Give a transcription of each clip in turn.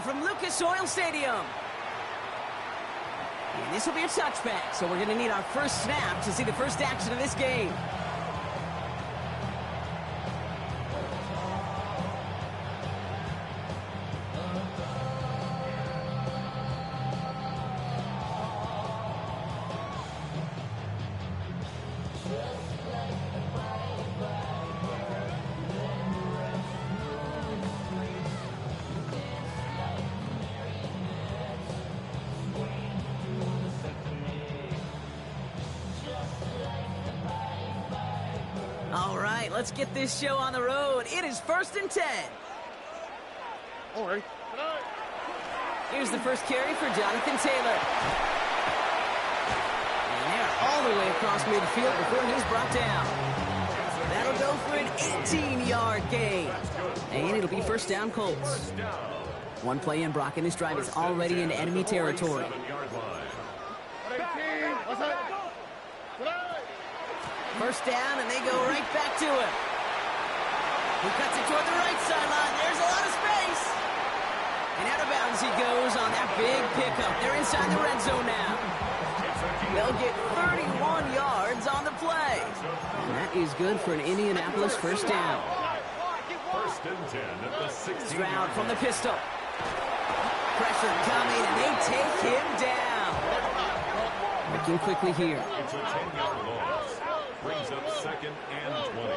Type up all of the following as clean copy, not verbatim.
from Lucas Oil Stadium. And this will be a touchback, so we're going to need our first snap to see the first action of this game. All right, let's get this show on the road. It is 1st and 10. All right. Here's the first carry for Jonathan Taylor. And they're all the way across midfield before he's brought down. That'll go for an 18-yard gain. And it'll be first down Colts. One play in, Brock, and this drive is already in enemy territory. First down, and they go right back to him. He cuts it toward the right sideline. There's a lot of space. And out of bounds he goes on that big pickup. They're inside the red zone now. They'll get 31 yards on the play. And that is good for an Indianapolis first down. 1st and 10 at the 16. Stroud from the pistol. Pressure coming, and they take him down. Working quickly here. It's a 10-yard loss. Brings up 2nd and 20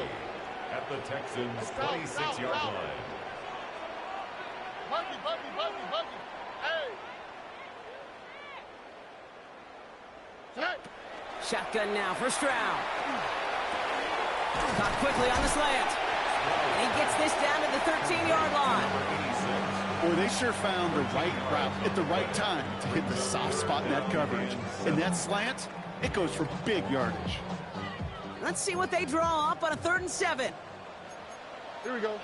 at the Texans' 26-yard line. Hey! Shotgun now for Stroud. Caught quickly on the slant. And he gets this down to the 13-yard line. Boy, they sure found the right route at the right time to hit the soft spot in that coverage. And that slant, it goes for big yardage. Let's see what they draw up on a 3rd and 7. Here we go.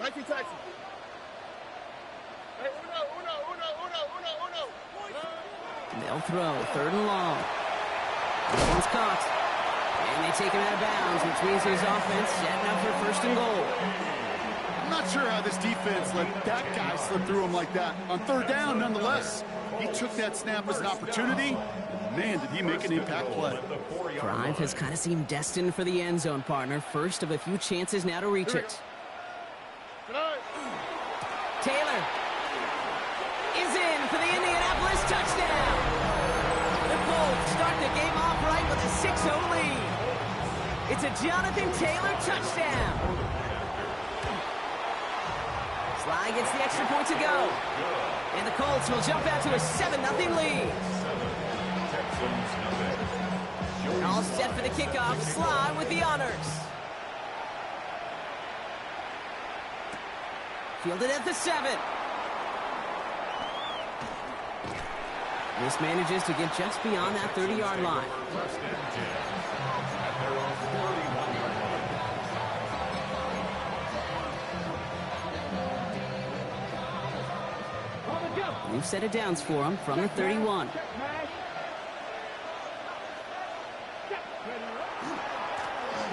19 taxi. Hey, uno. They'll throw 3rd and long. This one's caught. And they take him out of bounds, which means his offense setting up for 1st and goal. I'm not sure how this defense let that guy slip through him like that. On 3rd down, nonetheless, he took that snap as an opportunity. Man, did he make an impact play. Drive has kind of seemed destined for the end zone, partner. First of a few chances now to reach it. Taylor is in for the Indianapolis touchdown. The Colts start the game off right with a 6-0 lead. It's a Jonathan Taylor touchdown. Sly gets the extra point to go. And the Colts will jump out to a 7-0 lead. All set for the kickoff. Sly with the honors. Fielded at the 7. This manages to get just beyond that 30-yard line. New set of downs for him from the 31.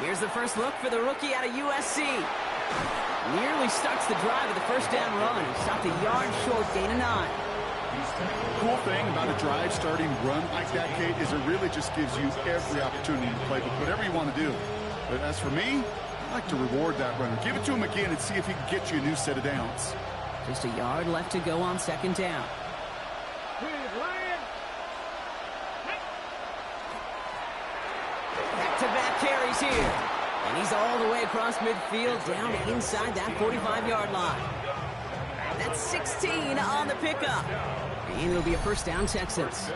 Here's the first look for the rookie out of USC. Nearly starts the drive with the first down run. He stopped a yard short, gain of 9. Cool thing about a drive starting run like that, Kate, is it really just gives you every opportunity to play with whatever you want to do. But as for me, I like to reward that runner. Give it to him again and see if he can get you a new set of downs. Just a yard left to go on 2nd down. Back-to-back carries here. And he's all the way across midfield, down inside that 45-yard line. That's 16 on the pickup. And it'll be a first down, Texans.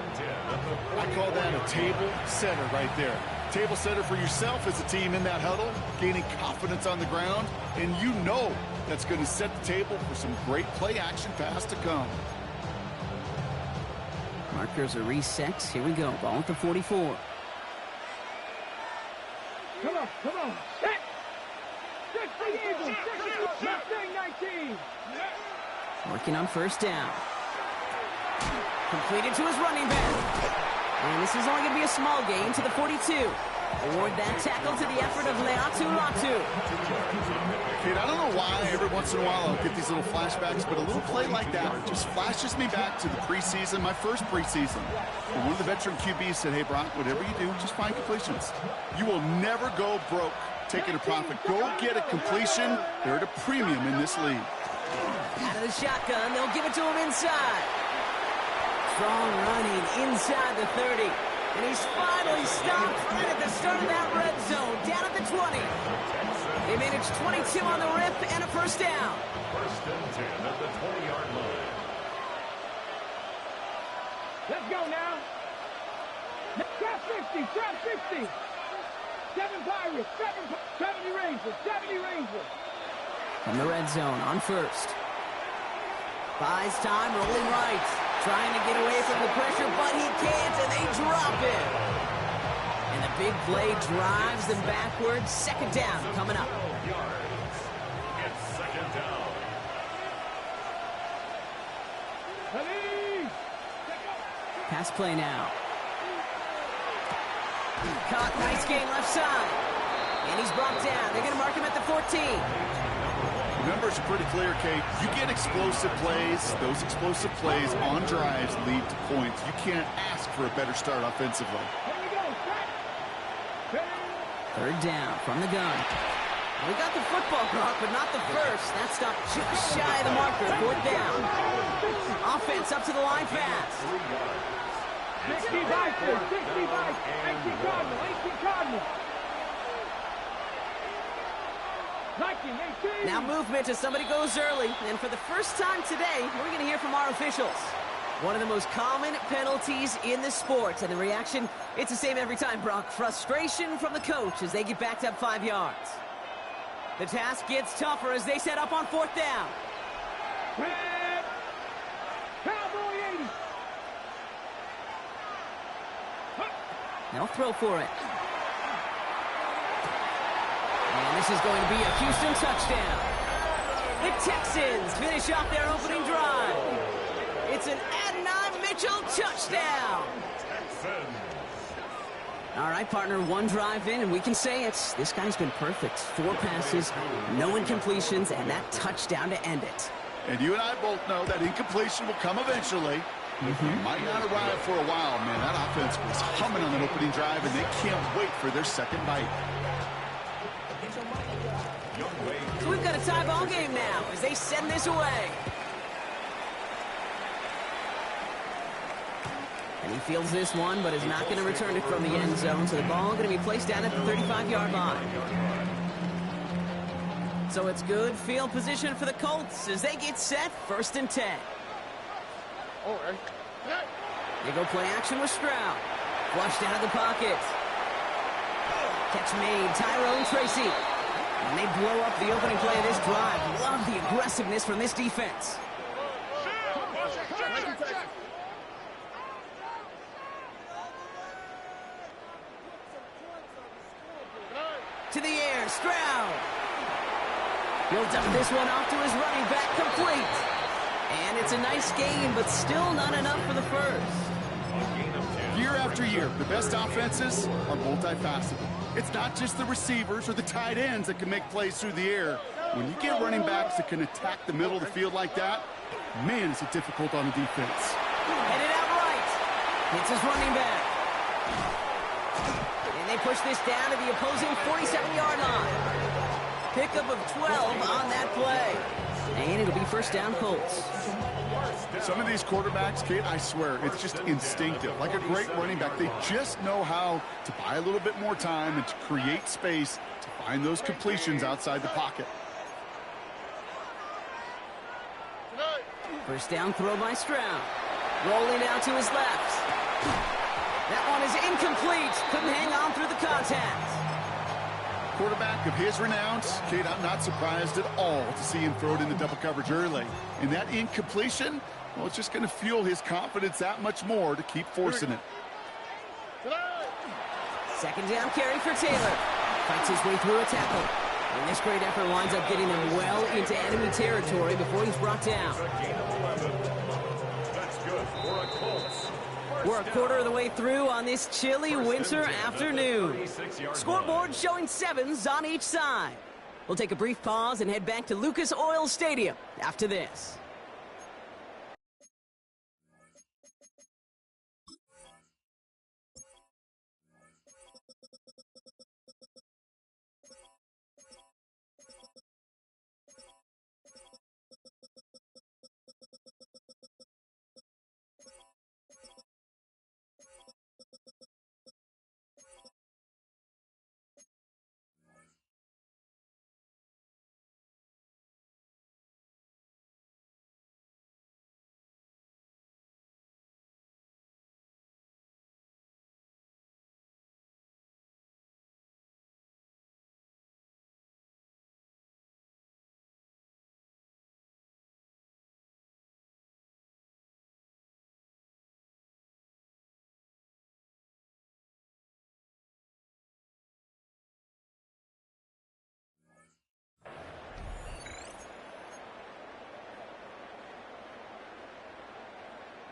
I call that a table setter right there. Table setter for yourself as a team in that huddle, gaining confidence on the ground, and you know that's going to set the table for some great play-action pass to come. Markers are reset. Here we go. Ball at the 44. Come on. Set. Mustang 19. Working on first down. Completed to his running back. And this is only going to be a small gain to the 42. Award that tackle to the effort of Leatu Latu. Kid, I don't know why every once in a while I'll get these little flashbacks, but a little play like that just flashes me back to the preseason, my first preseason. And one of the veteran QBs said, hey, Brock, whatever you do, just find completions. You will never go broke taking a profit. Go get a completion. They're at a premium in this league. Out of the shotgun, they'll give it to him inside. Strong running inside the 30. And he's finally stopped right at the start of that red zone, down at the 20. They managed 22 on the rip and a first down. First and 10 at the 20-yard line. Let's go now. Trap 60, trap 60. 7 Pirates, 70 Rangers, 70 Rangers. From the red zone on first. Buys time, rolling right. Trying to get away from the pressure, but he can't, and they drop it. And the big play drives them backwards. Second down coming up. 12 yards. It's second down. Ready? Pass play now. Caught, nice gain left side. And he's brought down. They're going to mark him at the 14. The numbers are pretty clear, Kate. You get explosive plays. Those explosive plays on drives lead to points. You can't ask for a better start offensively. Here we go. Third down from the gun. We got the football, Brock, but not the first. That stopped just shy of the marker. Fourth down. Offense up to the line fast. 60 Vikings, 60 Vikings. 18 Cardinal, 18 Cardinal. Viking, 18. Now movement as somebody goes early. And for the first time today, we're going to hear from our officials. One of the most common penalties in the sport. And the reaction, it's the same every time, Brock. Frustration from the coach as they get backed up 5 yards. The task gets tougher as they set up on fourth down. Red. Cowboy 80. They'll throw for it. And this is going to be a Houston touchdown. The Texans finish off their opening drive. It's an Adonai Mitchell touchdown. All right, partner, one drive in, and we can say it's this guy's been perfect. 4 passes, no incompletions, and that touchdown to end it. And you and I both know that incompletion will come eventually. Might not arrive for a while, man. That offense was humming on that opening drive, and they can't wait for their second bite. So we've got a tie ball game now as they send this away. And he fields this one, but is not going to return it from the end zone. So the ball going to be placed down at the 35-yard line. So it's good field position for the Colts as they get set, first and 10. All right. They go play action with Stroud. Flushed out of the pocket. Catch made, Tyrone Tracy. And they blow up the opening play of this drive. Love the aggressiveness from this defense. To the air, Stroud. Builds up this one off to his running back, complete. And it's a nice gain, but still not enough for the first. Year after year, the best offenses are multifaceted. It's not just the receivers or the tight ends that can make plays through the air. When you get running backs that can attack the middle of the field like that, man, is it difficult on the defense. Headed out right. Hits his running back. And they push this down to the opposing 47-yard line. Pickup of 12 on that play. And it'll be first down, Colts. Some of these quarterbacks, Kate, I swear, it's just instinctive. Like a great running back, they just know how to buy a little bit more time and to create space to find those completions outside the pocket. First down throw by Stroud. Rolling out to his left. That one is incomplete. Couldn't hang on through the contact. Quarterback of his renown, Kate, I'm not surprised at all to see him throw it in the double coverage early. And that incompletion, well, it's just going to fuel his confidence that much more to keep forcing it. Second down carry for Taylor. Fights his way through a tackle. And this great effort winds up getting him well into enemy territory before he's brought down. That's good for a Colts. We're a quarter of the way through on this chilly winter afternoon. Scoreboard showing 7s on each side. We'll take a brief pause and head back to Lucas Oil Stadium after this.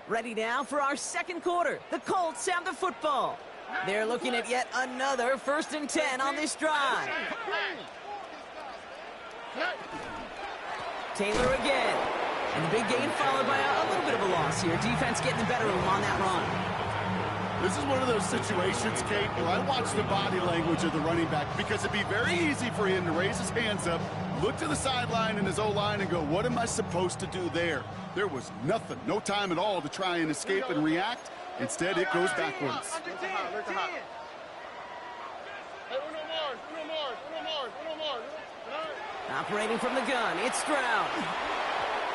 Ready now for our second quarter. The Colts have the football. They're looking at yet another 1st and 10 on this drive. Taylor again. And the big gain followed by a little bit of a loss here. Defense getting the better of him on that run. This is one of those situations, Kate, where I watch the body language of the running back because it'd be very easy for him to raise his hands up, look to the sideline in his O-line and go, what am I supposed to do there? There was nothing, no time at all to try and escape and react. Instead, it goes backwards. Operating from the gun, it's Stroud.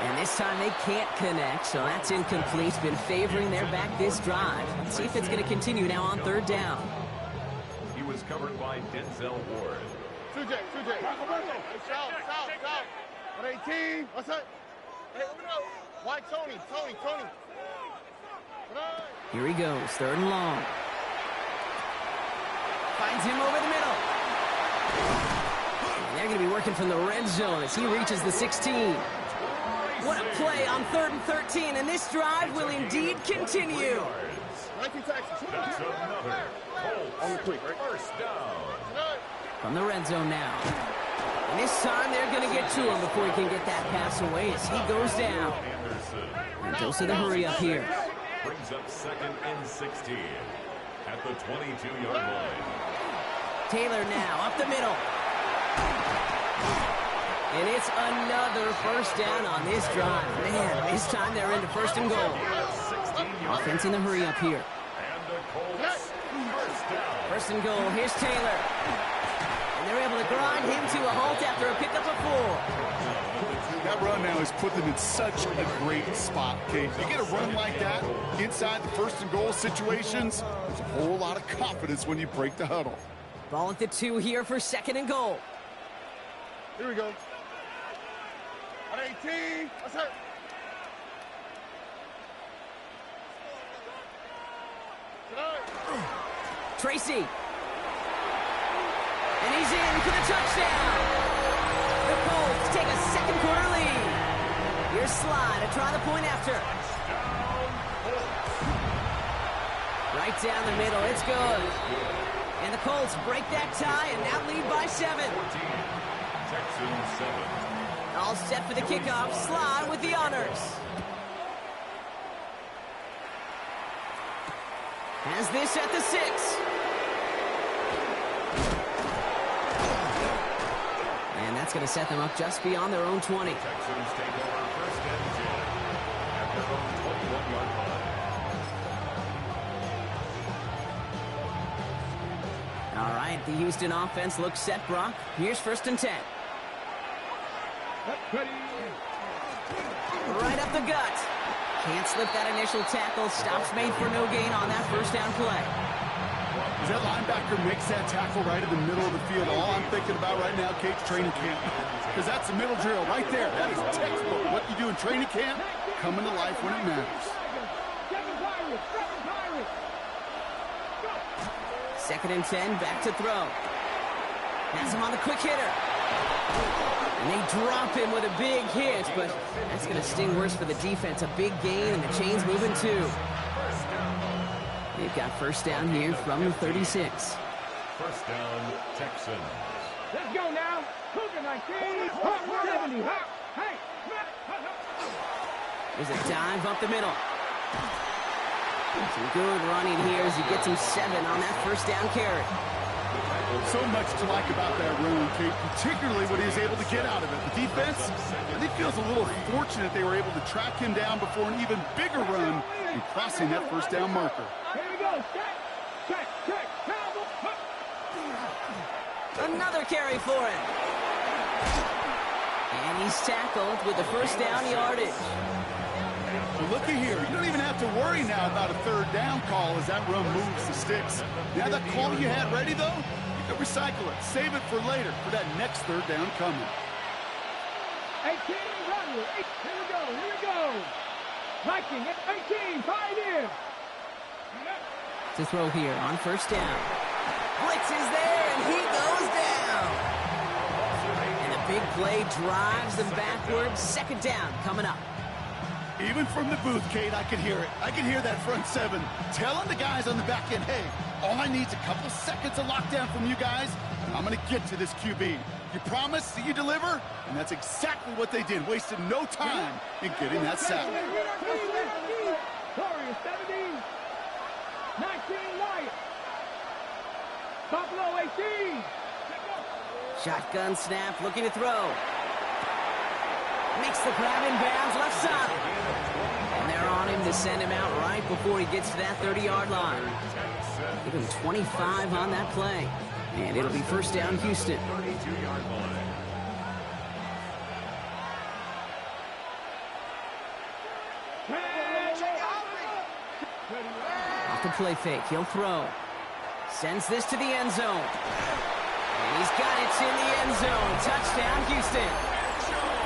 And this time they can't connect, so that's incomplete. Been favoring their back this drive. Let's see if it's going to continue now on 3rd down. He was covered by Denzel Ward. 2J. South. 118. What's that? Hey, open up. Why Tony? Here he goes, 3rd and long. Finds him over the middle. And they're going to be working from the red zone as he reaches the 16. What a play on 3rd and 13, and this drive will indeed continue. 19 Texas. That's another Colts first down. From the red zone now. And this time they're going to get to him before he can get that pass away as he goes down. And goes to the hurry up here. Brings up 2nd and 16 at the 22-yard line. Taylor now up the middle. And it's another 1st down on this drive. Man, this time they're into 1st and goal. Offense in the hurry up here. And the Colts first down. 1st and goal. Here's Taylor. And they're able to grind him to a halt after a pickup of 4. That run now has put them in such a great spot, Kate. You get a run like that inside the 1st and goal situations, there's a whole lot of confidence when you break the huddle. Ball at the 2 here for 2nd and goal. Here we go. 118. What's that? Tracy. And he's in for the touchdown. The Colts take a 2nd quarter lead. Here's Sly to try the point after. Right down the middle. It's good. And the Colts break that tie and now lead by 7. Texans 7. All set for the kickoff. Sly with the honors. Has this at the 6. And that's going to set them up just beyond their own 20. Texans take over 1st and 10 at their own 21-yard line. All right, the Houston offense looks set, Brock. Here's 1st and 10. Right up the gut. Can't slip that initial tackle. Stops made for no gain on that 1st down play. As that linebacker makes that tackle right in the middle of the field, all I'm thinking about right now, Kate's training camp. Because that's a middle drill right there. That is textbook. What you do in training camp, coming to life when it matters. 2nd and 10, back to throw. Has him on the quick hitter. And they drop him with a big hit, but that's going to sting worse for the defense. A big gain, and the chain's moving too. First down. They've got first down here from the 36. First down, Texans. Let's go now. Cougar 19. Hop 70. Hop. Hey. There's a dive up the middle. Some good running here as he gets him 7 on that first down carry. So much to like about that run, Kate, particularly what he was able to get out of it. The defense, I think, feels a little fortunate they were able to track him down before an even bigger run and crossing that first down marker. Here we go. Check. Another carry for him. And he's tackled with the first down yardage. Well, looky here. You don't even have to worry now about a third down call as that run moves the sticks. Now that call you had ready, though, you can recycle it. Save it for later for that next third down coming. 18, run. Here we go. Viking at 18, 5 in. To throw here on first down. Blitz is there, and he goes down. And a big play drives them backwards. Second down coming up. Even from the booth, Kate, I could hear it. I could hear that front 7 telling the guys on the back end, hey, all I need is a couple seconds of lockdown from you guys, and I'm going to get to this QB. You promise that you deliver? And that's exactly what they did. Wasted no time in getting that sack. Warriors 17. 19 Wyatt. Buffalo 18. Shotgun snap, looking to throw. Makes the grab in bounds left side. And they're on him to send him out right before he gets to that 30-yard line. Give him 25 on that play. And it'll be first down Houston. 32-yard line. Off the play fake, he'll throw. Sends this to the end zone. And he's got it in the end zone. Touchdown Houston.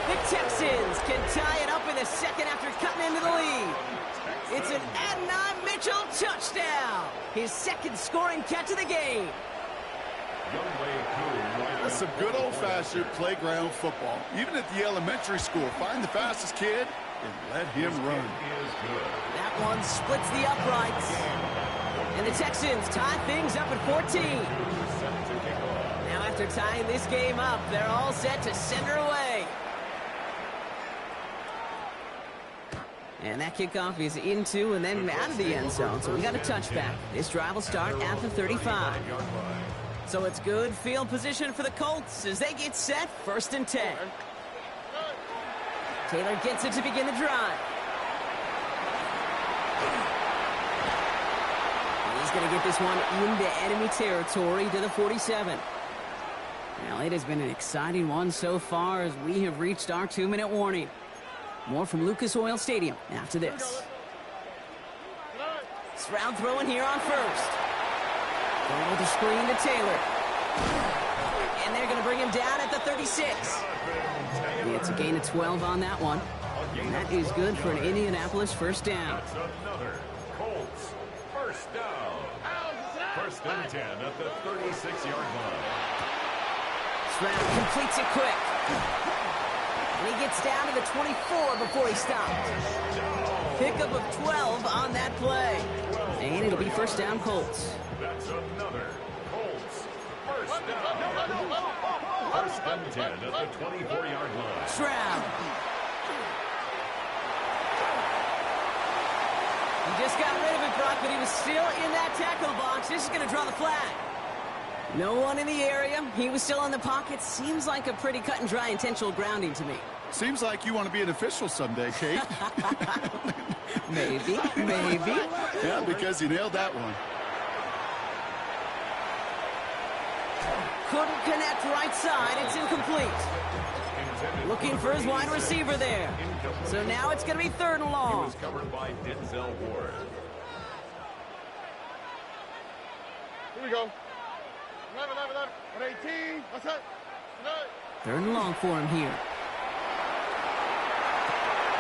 The Texans can tie it up in the second after cutting into the lead. It's an Adonai Mitchell touchdown. His second scoring catch of the game. That's some good old-fashioned playground football. Even at the elementary school, find the fastest kid and let him run. That one splits the uprights. And the Texans tie things up at 14. Now after tying this game up, they're all set to send her away. And that kickoff is into and then out of the end zone. So we got a touchback. This drive will start at the 35. So it's good field position for the Colts as they get set, 1st and 10. Taylor gets it to begin the drive. And he's going to get this one into enemy territory to the 47. Well, it has been an exciting one so far as we have reached our 2-minute warning. More from Lucas Oil Stadium after this. Stroud throwing here on first. Going with the screen to Taylor. And they're going to bring him down at the 36. It's a gain of 12 on that one. And that is good for an Indianapolis first down. That's another Colts first down. 1st and 10 at the 36-yard line. Stroud completes it quick. And he gets down to the 24 before he stops. Pickup of 12 on that play. And it'll be first down Colts. That's another Colts first down. 1st and 10 at the 24-yard line. Stroud. He just got rid of it, Brock, but he was still in that tackle box. This is going to draw the flag. No one in the area. He was still in the pocket. Seems like a pretty cut and dry intentional grounding to me. Seems like you want to be an official someday, Kate. Maybe. Yeah, because you nailed that one. Couldn't connect right side. It's incomplete. Looking for his wide receiver there. So now it's going to be 3rd and long. He was covered by Denzel Ward. Here we go. 11. 118. What's that? 3rd and long for him here.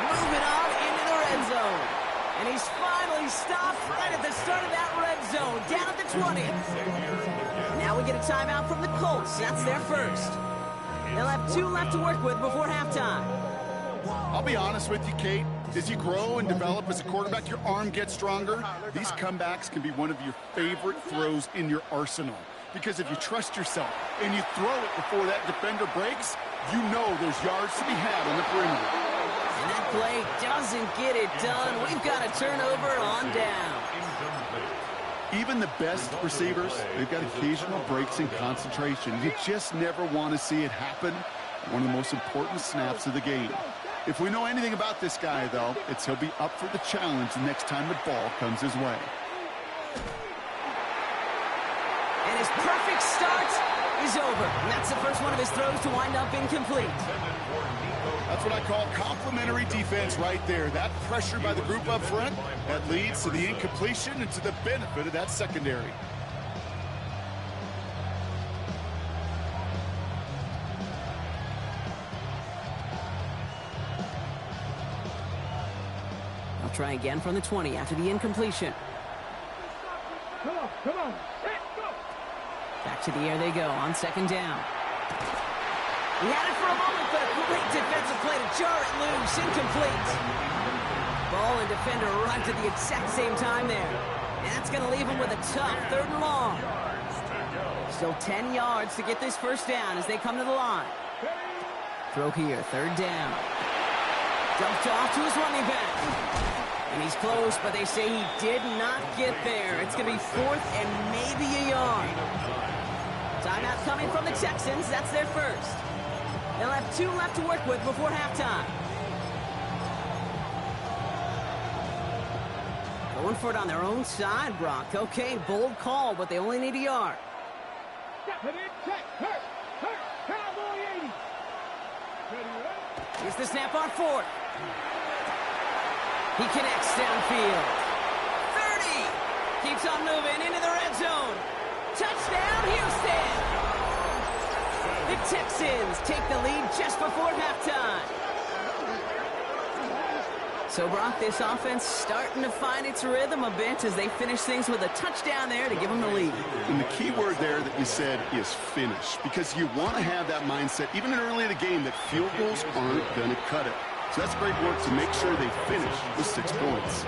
Moving on into the red zone. And he's finally stopped right at the start of that red zone. Down at the 20. Now we get a timeout from the Colts. That's their first. They'll have 2 left to work with before halftime. I'll be honest with you, Kate. As you grow and develop as a quarterback, your arm gets stronger. These comebacks can be one of your favorite throws in your arsenal. Because if you trust yourself and you throw it before that defender breaks, you know there's yards to be had on the perimeter. And that play doesn't get it done. We've got a turnover on down. Even the best receivers, they've got occasional breaks in concentration. You just never want to see it happen. One of the most important snaps of the game. If we know anything about this guy, though, it's he'll be up for the challenge the next time the ball comes his way. And his perfect start is over. And that's the first one of his throws to wind up incomplete. That's what I call complimentary defense right there. That pressure by the group up front, that leads to the incompletion and to the benefit of that secondary. I'll try again from the 20 after the incompletion. Come on. Hey, go. Back to the air they go on second down. He had it for a moment, but a great defensive play to jar it loose. Incomplete. Ball and defender arrived at the exact same time there. And that's going to leave him with a tough 3rd and long. Still 10 yards to get this first down as they come to the line. Throw here, 3rd down. Dumped off to his running back. And he's close, but they say he did not get there. It's going to be 4th and maybe a yard. Timeout coming from the Texans. That's their first. They'll have 2 left to work with before halftime. Going for it on their own side, Brock. Okay, bold call, but they only need a yard. Step it in, check, hurt, Cowboy 80. Here's the snap on 4th. He connects downfield. 30. Keeps on moving into the red zone. Touchdown, Houston. The Texans take the lead just before halftime. So, Brock, this offense starting to find its rhythm a bit as they finish things with a touchdown there to give them the lead. And the key word there that you said is finish, because you want to have that mindset, even early in the game, that field goals aren't going to cut it. So that's great work to make sure they finish with 6 points.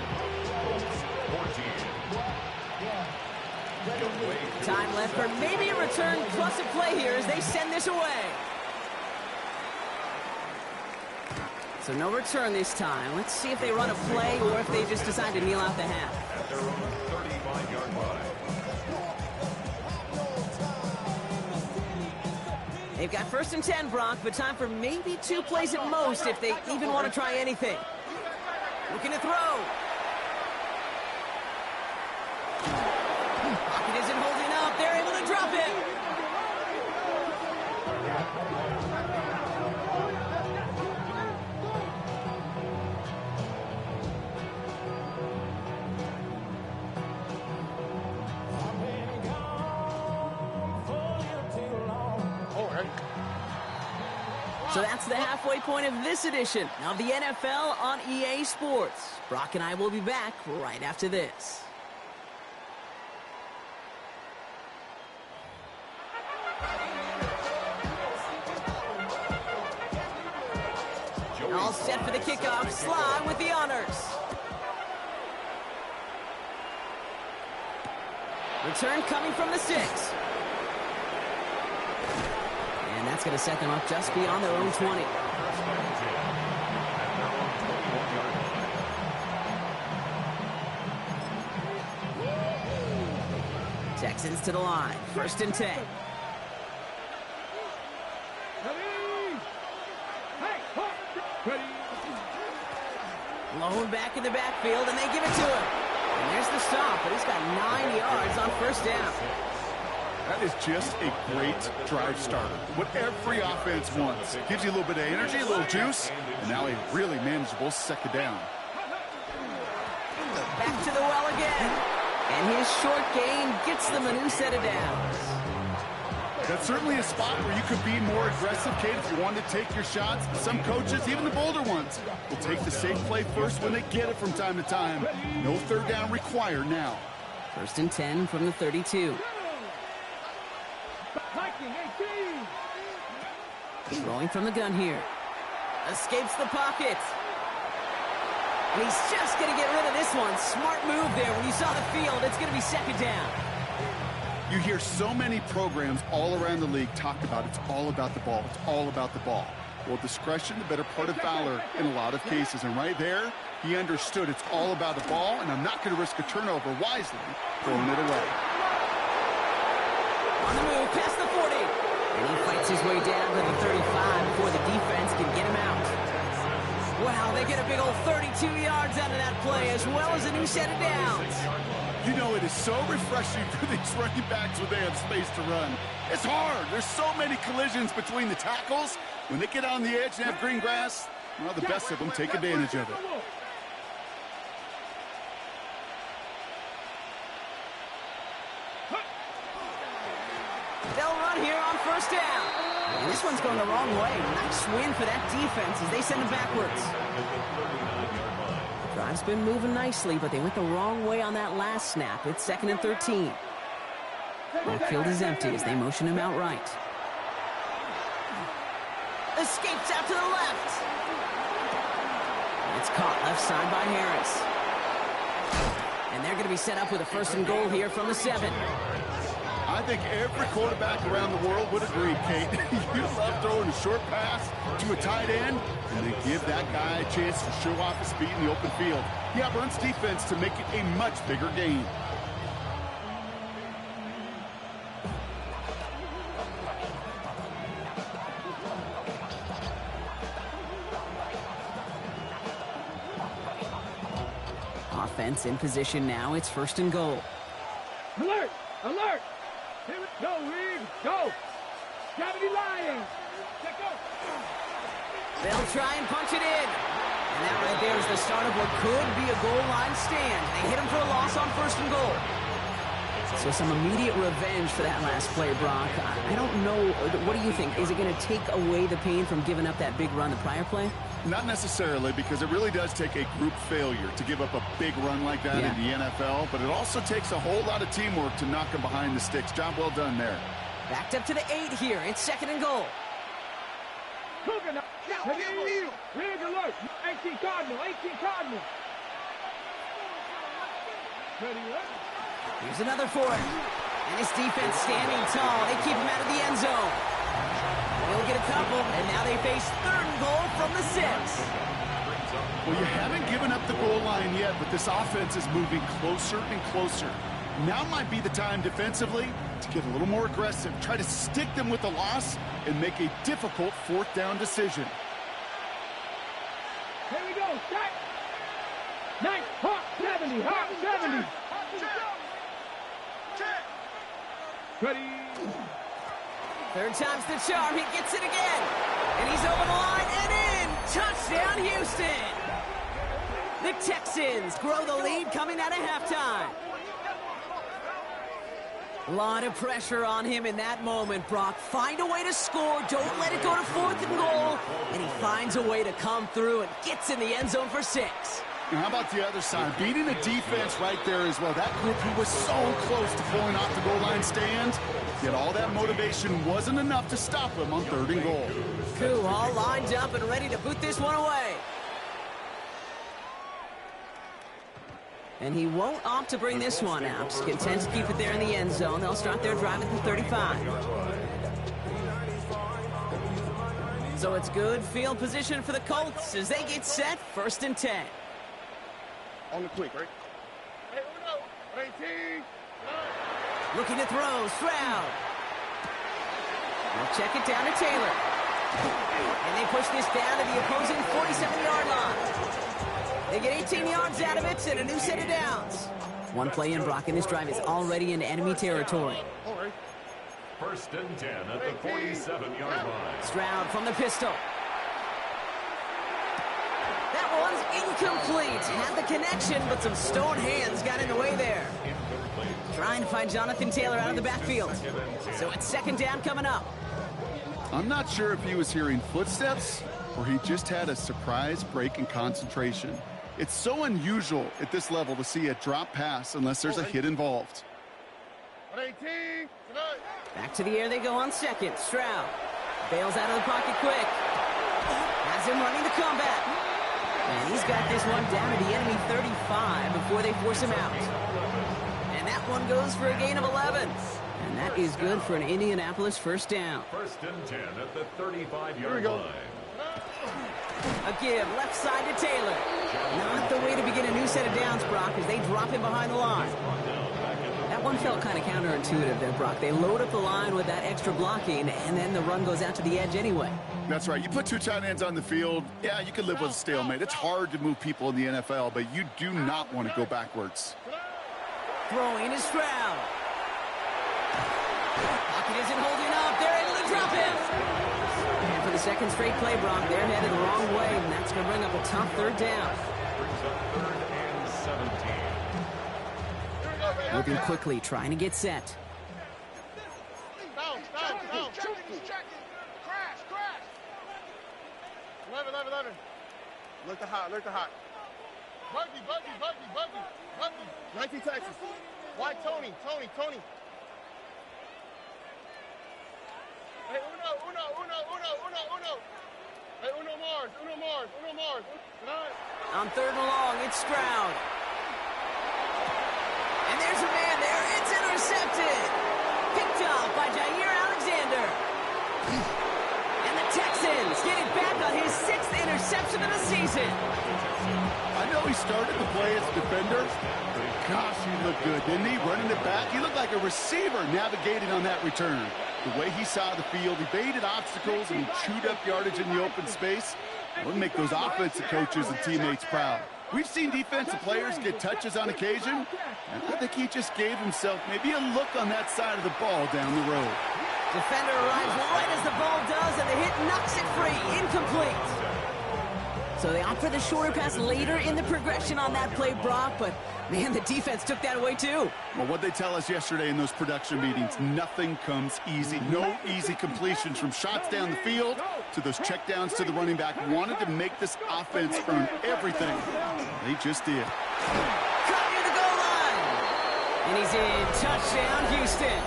Time left for maybe a return plus a play here as they send this away. So no return this time. Let's see if they run a play or if they just decide to kneel out the half. At their own 35-yard line. They've got 1st and 10, Brock, but time for maybe 2 plays at most if they even want to try anything. Looking to throw. Pocket isn't holding up. They're able to drop it. So that's the halfway point of this edition of the NFL on EA Sports. Brock and I will be back right after this. All set for the kickoff. Sly with the honors. Return coming from the 6. And that's going to set them up just beyond their own 20. Texans to the line. 1st and 10. Blown back in the backfield, and they give it to him. And there's the stop, but he's got 9 yards on 1st down. That is just a great drive starter. What every offense wants. Gives you a little bit of energy, a little juice, and now a really manageable 2nd down. Back to the well again. And his short gain gets them a new set of downs. That's certainly a spot where you could be more aggressive, Kate, if you wanted to take your shots. Some coaches, even the bolder ones, will take the safe play first when they get it from time to time. No 3rd down required now. 1st and 10 from the 32. Rolling from the gun here. Escapes the pocket. And he's just going to get rid of this one. Smart move there. When you saw the field, it's going to be second down. You hear so many programs all around the league talk about it's all about the ball. It's all about the ball. Well, discretion, the better part of valor in a lot of cases. And right there, he understood it's all about the ball, and I'm not going to risk a turnover wisely, throwing it away. On the move, past the 40. And he fights his way down to the 35 before the defense can get him out. Wow, they get a big old 32 yards out of that play, as well as a new set of downs. You know, it is so refreshing for these running backs when they have space to run. It's hard. There's so many collisions between the tackles. When they get on the edge and have green grass, well, the best of them take advantage of it. They'll run here on first down. And this one's going the wrong way. Nice win for that defense as they send it backwards. Drive's been moving nicely, but they went the wrong way on that last snap. It's 2nd and 13. Backfield is empty as they motion him out right. Escapes out to the left. It's caught left side by Harris. And they're going to be set up with a 1st and goal here from the 7. I think every quarterback around the world would agree, Kate. You love throwing a short pass to a tight end, and then give that guy a chance to show off his speed in the open field. Yeah, runs defense to make it a much bigger game. Offense in position now. It's 1st and goal. Alert! Alert! Here we go, Reed! Go! 70 Lions! Let go! They'll try and punch it in. And that right there is the start of what could be a goal line stand. They hit him for a loss on 1st and goal. So some immediate revenge for that last play, Brock. I don't know. What do you think? Is it going to take away the pain from giving up that big run the prior play? Not necessarily, because it really does take a group failure to give up a big run like that in the NFL, but it also takes a whole lot of teamwork to knock him behind the sticks. Job well done there. Backed up to the 8 here. It's 2nd and goal. Cougar now. Here's alert. 18 Cardinal. 18 Cardinal. Ready, right? Here's another for it. And his defense standing tall. They keep him out of the end zone. They'll get a couple, and now they face 3rd and goal from the 6. Well, you haven't given up the goal line yet, but this offense is moving closer and closer. Now might be the time defensively to get a little more aggressive, try to stick them with the loss, and make a difficult 4th down decision. Here we go. Set. 9, hot 70, hot 70. Ready. 3rd time's the charm. He gets it again. And he's over the line and in. Touchdown, Houston. The Texans grow the lead coming out of halftime. A lot of pressure on him in that moment, Brock. Find a way to score. Don't let it go to 4th and goal. And he finds a way to come through and gets in the end zone for 6. Now, how about the other side? Beating the defense right there as well. That group who was so close to pulling off the goal line stand, yet all that motivation wasn't enough to stop him on 3rd and goal. Koo all lined up and ready to boot this one away. And he won't opt to bring this one out. Content to keep it there in the end zone. They'll start their drive at the 35. So it's good field position for the Colts as they get set. 1st and 10. On the quick, right? Hey, here we go. 18. Looking to throw. Stroud. They'll check it down to Taylor. And they push this down to the opposing 47-yard line. They get 18 yards out of it and a new set of downs. One play in, Brock, and this drive is already in enemy territory. 1st and 10 at the 47-yard line. Stroud from the pistol. That one's incomplete. Had the connection, but some stone hands got in the way there. Trying to find Jonathan Taylor out of the backfield. So it's 2nd down coming up. I'm not sure if he was hearing footsteps or he just had a surprise break in concentration. It's so unusual at this level to see a drop pass unless there's a hit involved. 18. Back to the air they go on 2nd. Stroud bails out of the pocket quick. Has him running the comeback. And he's He's got this one down to the enemy 35 before they force him out. And that one goes for a gain of 11. And that is good for an Indianapolis first down. First and 10 at the 35-yard line. A give left side to Taylor. Not the way to begin a new set of downs, Brock, as they drop him behind the line. That one felt kind of counterintuitive there, Brock. They load up the line with that extra blocking, and then the run goes out to the edge anyway. That's right. You put two tight ends on the field, yeah, you can live with a stalemate. It's hard to move people in the NFL, but you do not want to go backwards. Throwing is Stroud. Pocket isn't holding up. They're able to drop him. And for the second straight play, Brock, they're headed the wrong way, and that's going to bring up a tough third down. Brings up 3rd and 17. Moving quickly, trying to get set. Down. Crash. 11. Look to hot. Buggy. 19 Texas. Why Tony? Hey, uno. Hey, uno Mars. On 3rd and long, it's Stroud. And there's a man there. It's intercepted. Picked off by Jair Alexander. And the Texans get it back on his 6th interception of the season. I know he started the play as a defender, but gosh, he looked good, didn't he? Running it back, he looked like a receiver navigating on that return. The way he saw the field, he baited obstacles and he chewed up yardage in the open space. We'll make those offensive coaches and teammates proud. We've seen defensive players get touches on occasion, and I think he just gave himself maybe a look on that side of the ball down the road. Defender arrives right as the ball does, and the hit knocks it free. Incomplete. So they opt for the shorter pass later in the progression on that play, Brock, but man, the defense took that away too. Well, what they tell us yesterday in those production meetings, nothing comes easy. No easy completions from shots down the field to those checkdowns to the running back. Wanted to make this offense earn everything. They just did. Caught near the goal line. And he's in. Touchdown, Houston.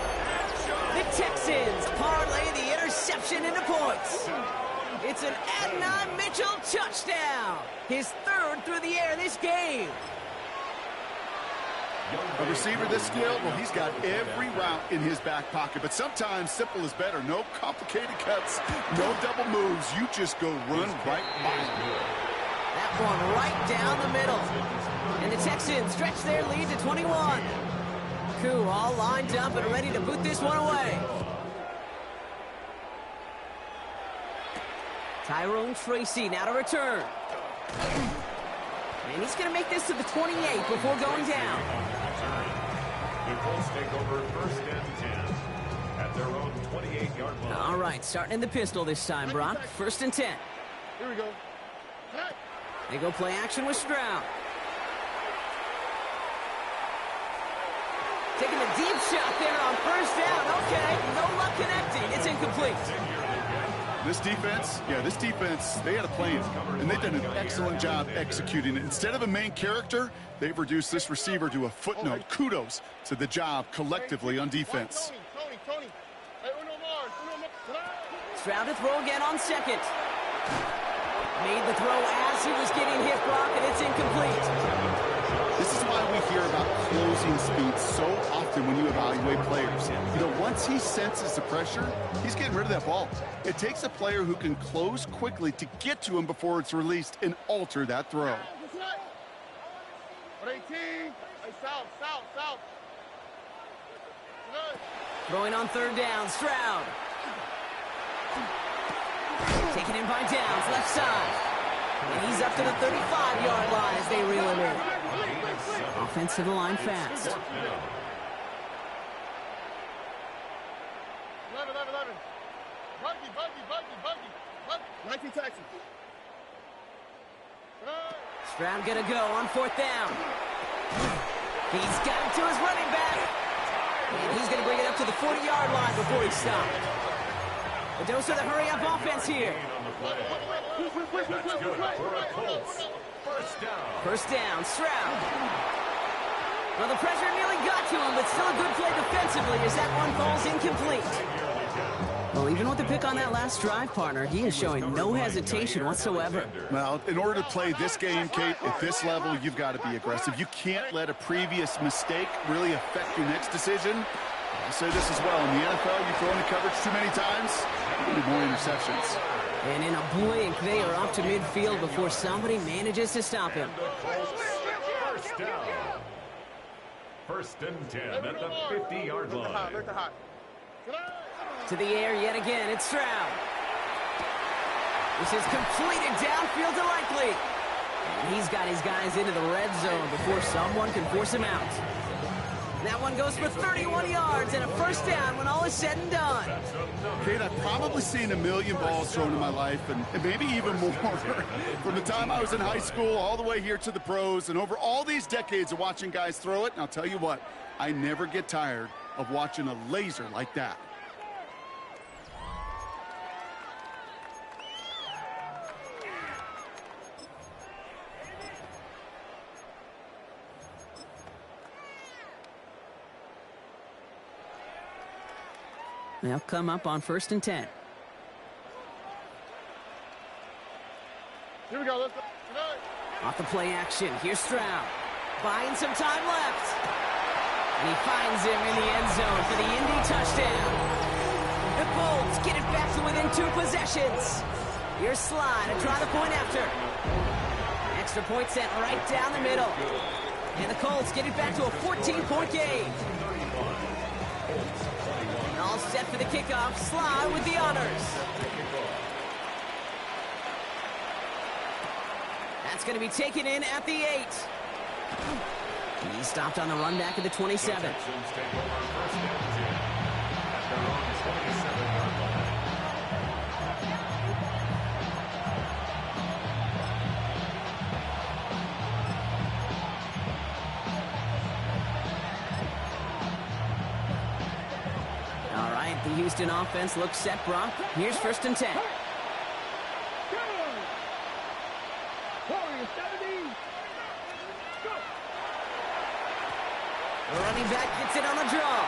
The Texans parlay the interception into points. It's an Adonai Mitchell touchdown. His 3rd through the air this game. A receiver this skilled, well, he's got every route in his back pocket. But sometimes simple is better. No complicated cuts, no double moves. You just go run right by him. That one right down the middle. And the Texans stretch their lead to 21. Koo all lined up and ready to boot this one away. Tyrone Tracy now to return. And he's going to make this to the 28 before going down. The Colts take over 1st and 10 at their own 28-yard line. All right, starting in the pistol this time, Brock. 1st and 10. Here we go. They go play action with Stroud. Taking a deep shot there on 1st down. Okay, no luck connecting. It's incomplete. This defense, they had a plan, and they've done an excellent job executing it. Instead of a main character, they've reduced this receiver to a footnote. Kudos to the job collectively on defense. Tony. Hey, uno Mars. Stroud to throw again on 2nd. Made the throw as he was getting hit, Brock, and it's incomplete. This is why we hear about closing speed so often when you evaluate players. You know, once he senses the pressure, he's getting rid of that ball. It takes a player who can close quickly to get to him before it's released and alter that throw. 18. Hey, south. Throwing on 3rd down, Stroud. Taken in by Downs, left side. And he's up to the 35-yard line as they reel him in. Offensive line fast. 11. Buggy. 19 Texas. Stroud gonna go on 4th down. He's got it to his running back. And he's gonna bring it up to the 40-yard line before he stopped. A dose of the hurry-up offense here. That's good for a Colts. First down, Stroud. Well, the pressure nearly got to him, but still a good play defensively as that one falls incomplete. Well, even with the pick on that last drive, partner, he is showing no hesitation whatsoever. Well, in order to play this game, Kate, at this level, you've got to be aggressive. You can't let a previous mistake really affect your next decision. I'll say this as well. In the NFL, you throw into coverage too many times, you need more interceptions. And in a blink, they are up to midfield before somebody manages to stop him. First down. First and 10 at the 50-yard line. To the air yet again, it's Stroud. This is completed downfield to Likely. And he's got his guys into the red zone before someone can force him out. That one goes for 31 yards and a first down when all is said and done. Kate, I've probably seen a million balls thrown in my life, and maybe even more. From the time I was in high school all the way here to the pros, and over all these decades of watching guys throw it, and I'll tell you what, I never get tired of watching a laser like that. They'll come up on first and 10. Here we go. Let's go. Off the play action, here's Stroud. Buying some time left. And he finds him in the end zone for the Indy touchdown. The Colts get it back to within 2 possessions. Here's Sly to try the point after. Extra point sent right down the middle. And the Colts get it back to a 14-point game. All set for the kickoff. Sly with the honors. That's going to be taken in at the 8. He stopped on the run back at the 27. The Houston offense looks set, Brock. Here's first and 10. The running back gets it on the draw.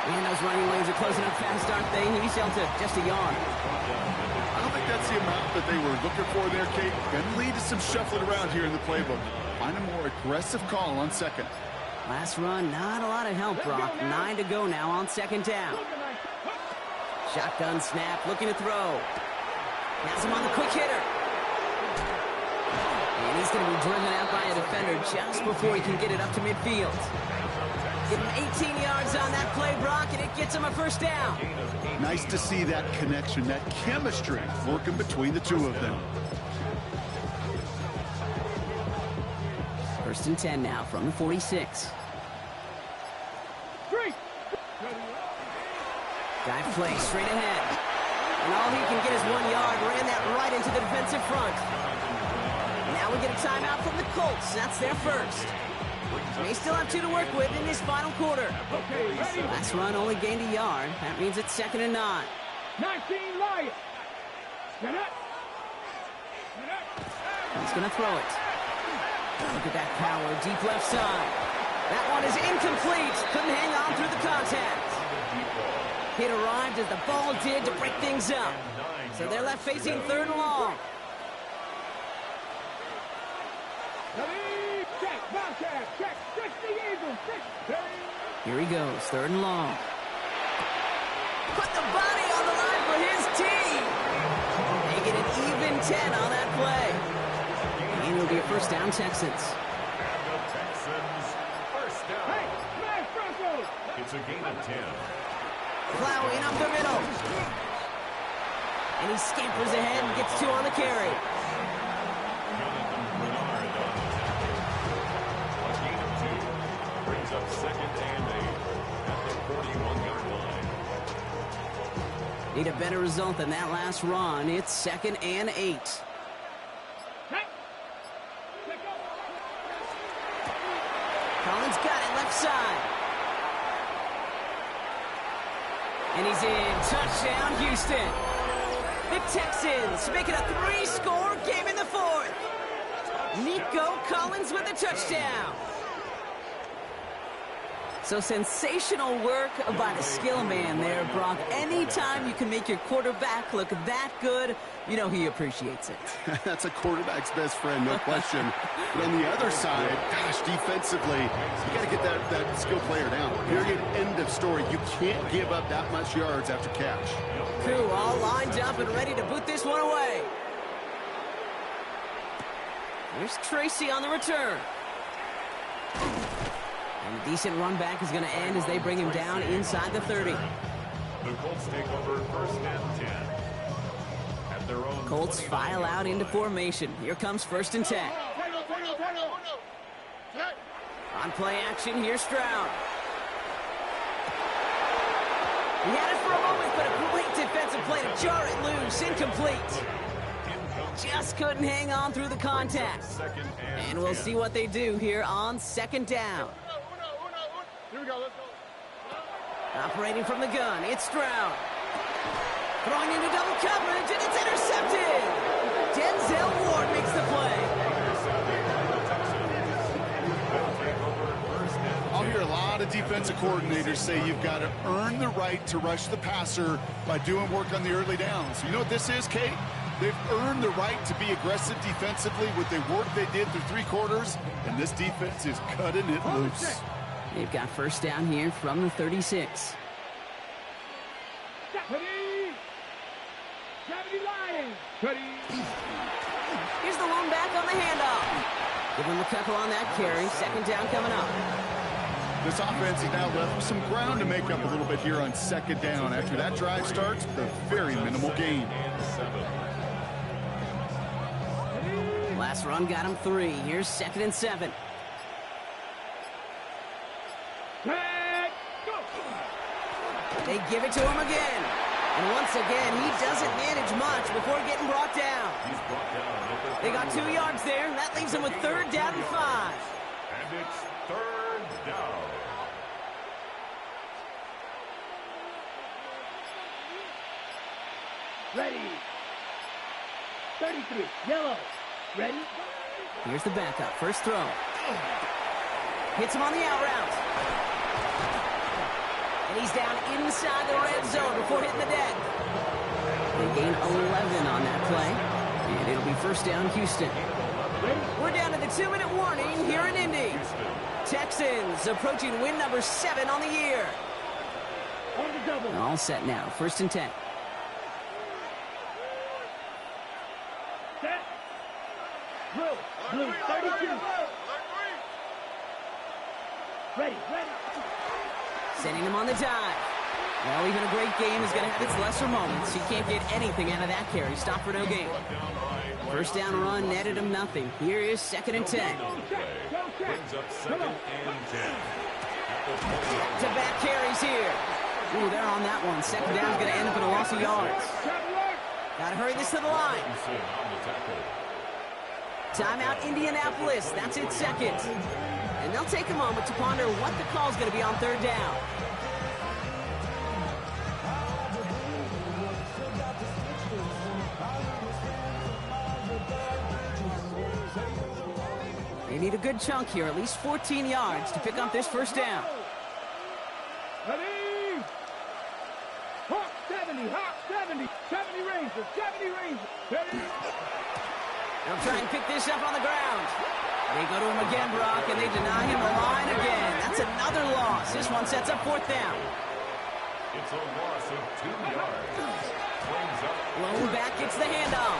Man, those running lanes are closing up fast, aren't they? He's held to just a yard. I don't think that's the amount that they were looking for there, Kate. Going to lead to some shuffling around here in the playbook. Find a more aggressive call on second. Last run, not a lot of help, Brock. 9 to go now on second down. Shotgun snap, looking to throw. Has him on the quick hitter. And he's going to be driven out by a defender just before he can get it up to midfield. Give him 18 yards on that play, Brock, and it gets him a first down. Nice to see that connection, that chemistry working between the two of them. First and 10 now from the 46. Guy plays straight ahead. And all he can get is 1 yard. Ran that right into the defensive front. Now we get a timeout from the Colts. That's their first. They still have 2 to work with in this final quarter. Last run only gained a yard. That means it's second and 9. 19 Lions. He's going to throw it. Look at that power, deep left side. That one is incomplete. Couldn't hang on through the contact. Hit arrived as the ball did to break things up. So they're left facing third and long. Here he goes, third and long. Put the body on the line for his team. They get an even 10 on that play. And it'll be a first down, Texans. And the Texans first down. It's a gain of 10. Plowing up the middle. And he scampers ahead and gets 2 on the carry. Jonathan Bernard on the tackle. A gain of 2 brings up second and 8 at the 41-yard line. Need a better result than that last run. It's second and 8. Collins got it left side. And he's in. Touchdown, Houston. The Texans make it a 3-score game in the 4th. Nico Collins with a touchdown. So sensational work by the skill man there, Brock. Anytime you can make your quarterback look that good, you know he appreciates it. That's a quarterback's best friend, no question. But on the other side, gosh, defensively, you got to get that skill player down. Period, end of story. You can't give up that much yards after catch. Crew all lined up and ready to boot this one away. Here's Tracy on the return. And a decent run back is going to end as they bring him down inside the 30. The Colts take over 1st and 10. At their own Colts file out into formation. Here comes 1st and 10. On play action, here's Stroud. He had it for a moment, but a great defensive play to jar it loose. Incomplete. Just couldn't hang on through the contact. And we'll see what they do here on 2nd down. Here we go, let's go. Operating from the gun, it's Stroud. Throwing into double coverage, and it's intercepted. Denzel Ward makes the play. I'll hear a lot of defensive coordinators say you've got to earn the right to rush the passer by doing work on the early downs. You know what this is, Kate? They've earned the right to be aggressive defensively with the work they did through 3 quarters, and this defense is cutting it loose. They've got 1st down here from the 36. Here's the lone back on the handoff. Give him a couple on that carry. 2nd down coming up. This offense has now left some ground to make up a little bit here on 2nd down. After that drive starts, a very minimal gain. Last run got him 3. Here's 2nd and 7. They give it to him again. And once again, he doesn't manage much before getting brought down. They got 2 yards there, and that leaves him with 3rd down and 5. And it's 3rd down. Ready. 33, yellow. Ready? Here's the backup. First throw. Hits him on the out route. And he's down inside the red zone before hitting the deck. They gain 11 on that play. And it'll be 1st down, Houston. We're down to the 2-minute warning here in Indy. Texans approaching win number 7 on the year. On the double. All set now. 1st and 10. Set. Blue, 32. Ready. Sending him on the dive. Well, even a great game is going to have its lesser moments. He can't get anything out of that carry. Stop for no gain. 1st down run netted him nothing. Here is 2nd and 10. Brings up 2nd and 10. Back-to-back carries here. Ooh, they're on that one. 2nd down is going to end up in a loss of yards. Got to hurry this to the line. Timeout, Indianapolis. That's its 2nd. And they'll take a moment to ponder what the call is going to be on 3rd down. They need a good chunk here, at least 14 yards to pick up this 1st down. Ready? Hawk 70, 70 Rangers, 70 Rangers. Ready? They'll try and pick this up on the ground. They go to him again, Brock, and they deny him the line again. That's another loss. This one sets up 4th down. It's a loss of 2 yards. Brings up Lone back gets the handoff.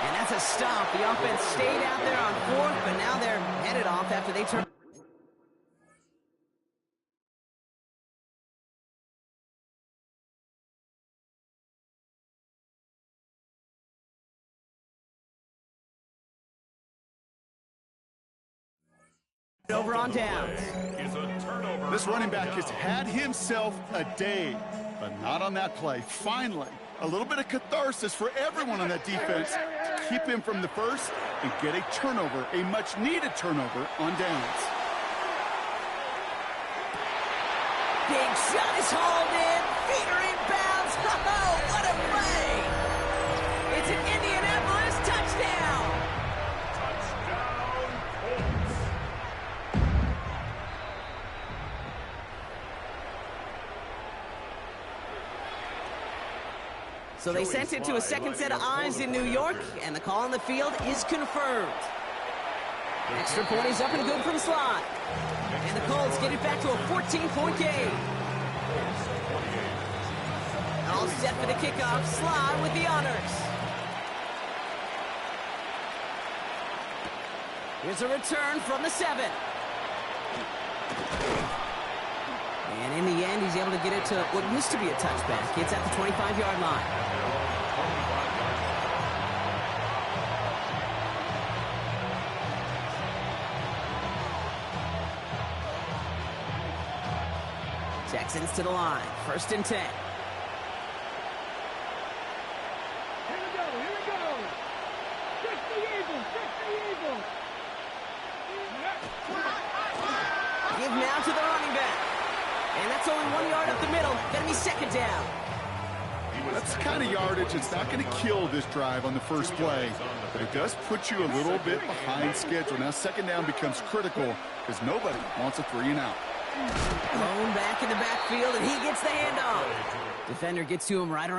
And that's a stop. The offense stayed out there on 4th, but now they're headed off after they turn. Over on downs. is a turnover. This running back has had himself a day, but not on that play. Finally, a little bit of catharsis for everyone on that defense to keep him from the first and get a turnover, a much-needed turnover on downs. Big shot is hauled in. Feeder inbounds. Oh, what a play. It's an Indianapolis touchdown. Touchdown, Colts. So they sent it to a second set of eyes in New York, and the call on the field is confirmed. Extra point is up and good from Sly. And the Colts get it back to a 14-point game. All set for the kickoff. Sly with the honors. Here's a return from the 7. And in the end, he's able to get it to what used to be a touchback. It's at the 25-yard line. Texans to the line. 1st and 10. Here we go, here we go. Check the Eagles, check the Eagles. Give now to the running back. And that's only 1 yard up the middle. Gonna be 2nd down. That's the kind of yardage that's not going to kill this drive on the first play, but it does put you a little bit behind schedule. Now 2nd down becomes critical because nobody wants a 3-and-out. Blown back in the backfield, and he gets the handoff. Defender gets to him right around.